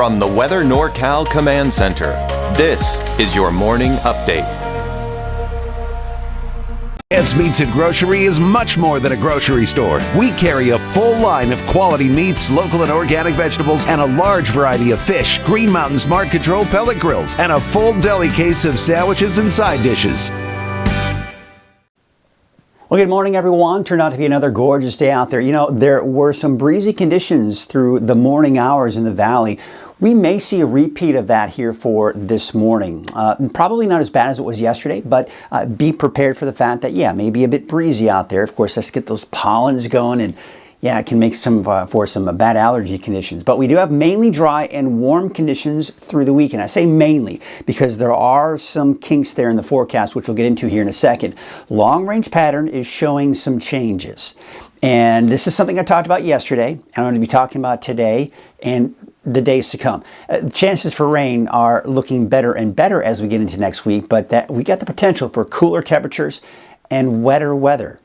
From the Weather NorCal Command Center, this is your morning update. Ants Meats and Grocery is much more than a grocery store. We carry a full line of quality meats, local and organic vegetables, and a large variety of fish, Green Mountain Smart Control pellet grills, and a full deli case of sandwiches and side dishes. Well, good morning, everyone. Turned out to be another gorgeous day out there. You know, there were some breezy conditions through the morning hours in the valley. We may see a repeat of that here for this morning. Probably not as bad as it was yesterday, but be prepared for the fact that, yeah, maybe a bit breezy out there. Of course, let's get those pollens going, and yeah, it can make for some bad allergy conditions. But we do have mainly dry and warm conditions through the weekend. I say mainly because there are some kinks there in the forecast, which we'll get into here in a second. Long range pattern is showing some changes. And this is something I talked about yesterday. I'm going to be talking about today and the days to come. Chances for rain are looking better and better as we get into next week, but that we got the potential for cooler temperatures and wetter weather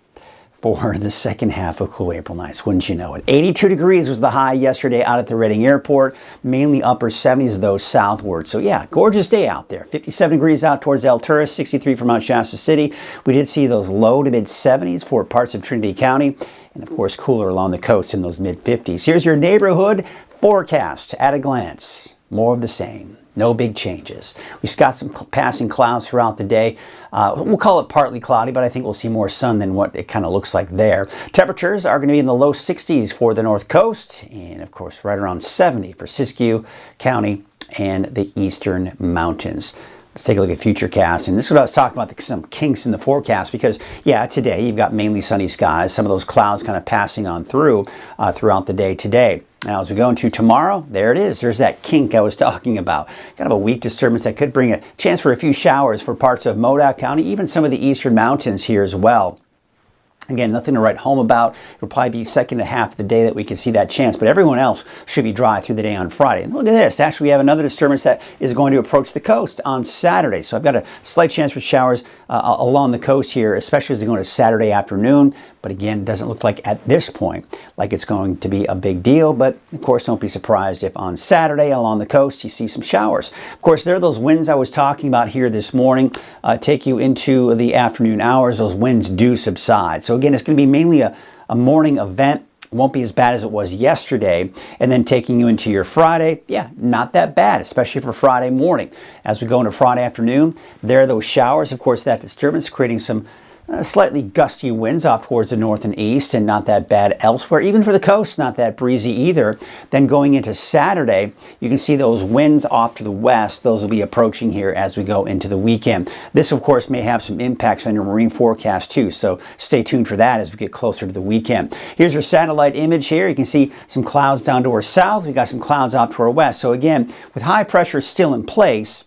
for the second half of cool April nights, wouldn't you know it. 82 degrees was the high yesterday out at the Redding Airport, mainly upper 70s though southward. So yeah, gorgeous day out there. 57 degrees out towards El Turris, 63 for Mount Shasta City. We did see those low to mid 70s for parts of Trinity County, and of course cooler along the coast in those mid 50s. Here's your neighborhood forecast at a glance. More of the same. No big changes. We've got some passing clouds throughout the day. We'll call it partly cloudy, but I think we'll see more sun than what it kind of looks like there. Temperatures are going to be in the low 60s for the north coast, and of course right around 70 for Siskiyou County and the eastern mountains. Let's take a look at Futurecast, and this is what I was talking about, some kinks in the forecast, because yeah, today you've got mainly sunny skies, some of those clouds kind of passing on through throughout the day today. Now as we go into tomorrow, there it is. There's that kink I was talking about. Kind of a weak disturbance that could bring a chance for a few showers for parts of Modoc County, even some of the eastern mountains here as well. Again, nothing to write home about. It'll probably be second half of the day that we can see that chance, but everyone else should be dry through the day on Friday. And look at this. Actually, we have another disturbance that is going to approach the coast on Saturday. So I've got a slight chance for showers along the coast here, especially as they go into Saturday afternoon. But again, it doesn't look like at this point like it's going to be a big deal. But of course, don't be surprised if on Saturday along the coast you see some showers. Of course, there are those winds I was talking about here this morning. Take you into the afternoon hours. Those winds do subside. So again, it's going to be mainly a morning event. It won't be as bad as it was yesterday. And then taking you into your Friday, yeah, not that bad, especially for Friday morning. As we go into Friday afternoon, there are those showers. Of course, that disturbance creating some slightly gusty winds off towards the north and east, and not that bad elsewhere. Even for the coast, not that breezy either. Then going into Saturday, you can see those winds off to the west. Those will be approaching here as we go into the weekend. This, of course, may have some impacts on your marine forecast too, so stay tuned for that as we get closer to the weekend. Here's your satellite image here. You can see some clouds down to our south. We've got some clouds off to our west. So again, with high pressure still in place,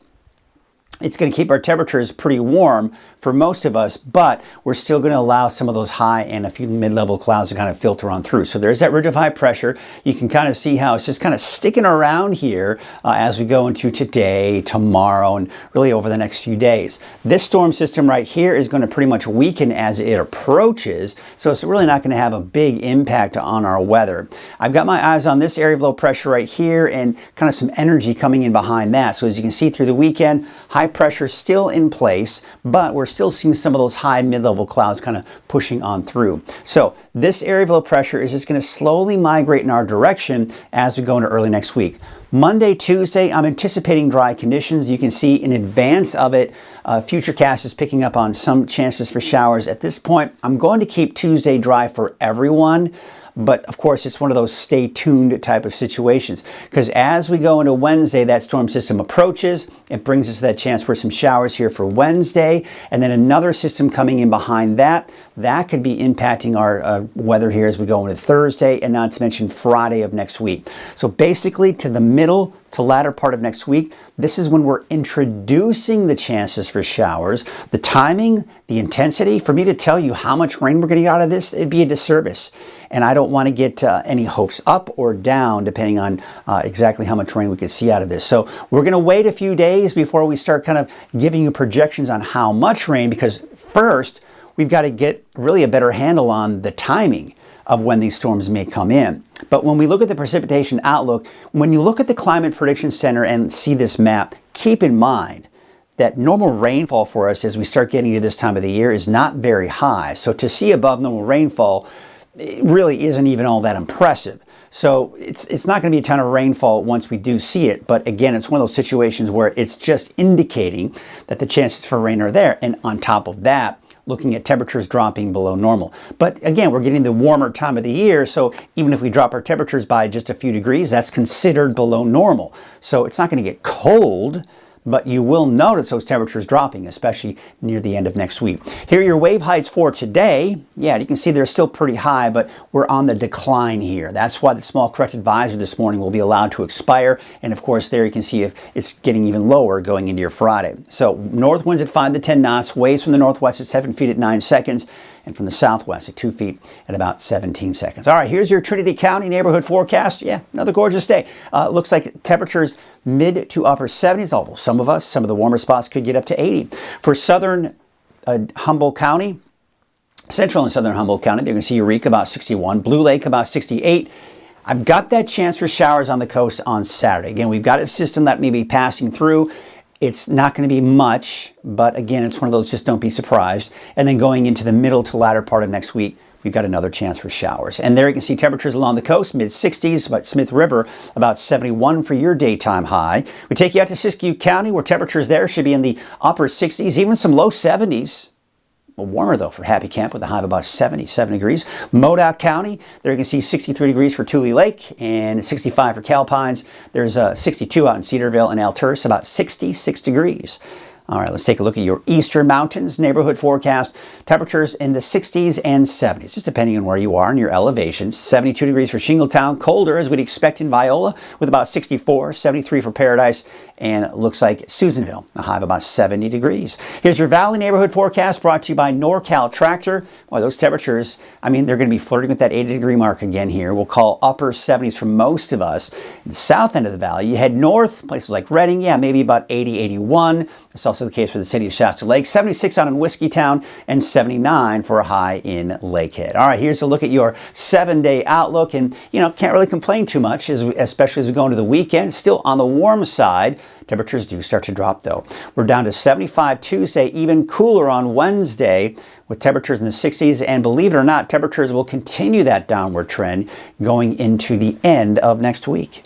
it's going to keep our temperatures pretty warm for most of us, but we're still going to allow some of those high and a few mid-level clouds to kind of filter on through. So there's that ridge of high pressure. You can kind of see how it's just kind of sticking around here as we go into today, tomorrow, and really over the next few days. This storm system right here is going to pretty much weaken as it approaches, so it's really not going to have a big impact on our weather. I've got my eyes on this area of low pressure right here and kind of some energy coming in behind that. So as you can see through the weekend, high pressure still in place, but we're still seeing some of those high mid-level clouds kind of pushing on through. So this area of low pressure is just going to slowly migrate in our direction as we go into early next week. Monday, Tuesday, I'm anticipating dry conditions. You can see in advance of it, Futurecast is picking up on some chances for showers. At this point, I'm going to keep Tuesday dry for everyone. But of course, it's one of those stay tuned type of situations, because as we go into Wednesday, that storm system approaches. It brings us that chance for some showers here for Wednesday, and then another system coming in behind that. That could be impacting our weather here as we go into Thursday, and not to mention Friday of next week. So basically to the middle to latter part of next week, this is when we're introducing the chances for showers. The timing, the intensity, for me to tell you how much rain we're going to get out of this, it'd be a disservice. And I don't want to get any hopes up or down depending on exactly how much rain we could see out of this. So we're going to wait a few days before we start kind of giving you projections on how much rain, because first we've got to get really a better handle on the timing of when these storms may come in. But when we look at the precipitation outlook, when you look at the Climate Prediction Center and see this map, keep in mind that normal rainfall for us as we start getting to this time of the year is not very high. So to see above normal rainfall, it really isn't even all that impressive. So it's not going to be a ton of rainfall once we do see it. But again, it's one of those situations where it's just indicating that the chances for rain are there. And on top of that, looking at temperatures dropping below normal. But again, we're getting the warmer time of the year. So even if we drop our temperatures by just a few degrees, that's considered below normal. So it's not going to get cold, but you will notice those temperatures dropping, especially near the end of next week. Here are your wave heights for today. Yeah, you can see they're still pretty high, but we're on the decline here. That's why the small correct advisory this morning will be allowed to expire. And of course, there you can see if it's getting even lower going into your Friday. So north winds at 5 to 10 knots, waves from the northwest at 7 feet at 9 seconds, and from the southwest at 2 feet at about 17 seconds. All right, here's your Trinity County neighborhood forecast. Yeah, another gorgeous day. Looks like temperatures mid to upper 70s, although some of the warmer spots could get up to 80. For southern Humboldt County, central and southern Humboldt County, you're going to see Eureka about 61, Blue Lake about 68. I've got that chance for showers on the coast on Saturday. Again, we've got a system that may be passing through. It's not going to be much, but again, it's one of those just don't be surprised. And then going into the middle to latter part of next week, we've got another chance for showers. And there you can see temperatures along the coast, mid-60s, but Smith River about 71 for your daytime high. We take you out to Siskiyou County, where temperatures there should be in the upper 60s, even some low 70s. Well, warmer though for Happy Camp with a high of about 77 degrees. Modoc County, there you can see 63 degrees for Tule Lake and 65 for Calpines. There's 62 out in Cedarville and Altus, about 66 degrees. All right, let's take a look at your Eastern Mountains neighborhood forecast. Temperatures in the 60s and 70s, just depending on where you are in your elevation. 72 degrees for Shingletown, colder as we'd expect in Viola, with about 64, 73 for Paradise, and it looks like Susanville, a high of about 70 degrees. Here's your Valley neighborhood forecast brought to you by NorCal Tractor. Well, those temperatures, they're going to be flirting with that 80-degree mark again here. We'll call upper 70s for most of us. In the south end of the valley, you head north, places like Redding, maybe about 80, 81. It's also the case for the city of Shasta Lake. 76 out in Whiskeytown and 79 for a high in Lakehead. All right, here's a look at your 7-day outlook. And, can't really complain too much, especially as we go into the weekend. Still on the warm side. Temperatures do start to drop, though. We're down to 75 Tuesday, even cooler on Wednesday, with temperatures in the 60s. And believe it or not, temperatures will continue that downward trend going into the end of next week.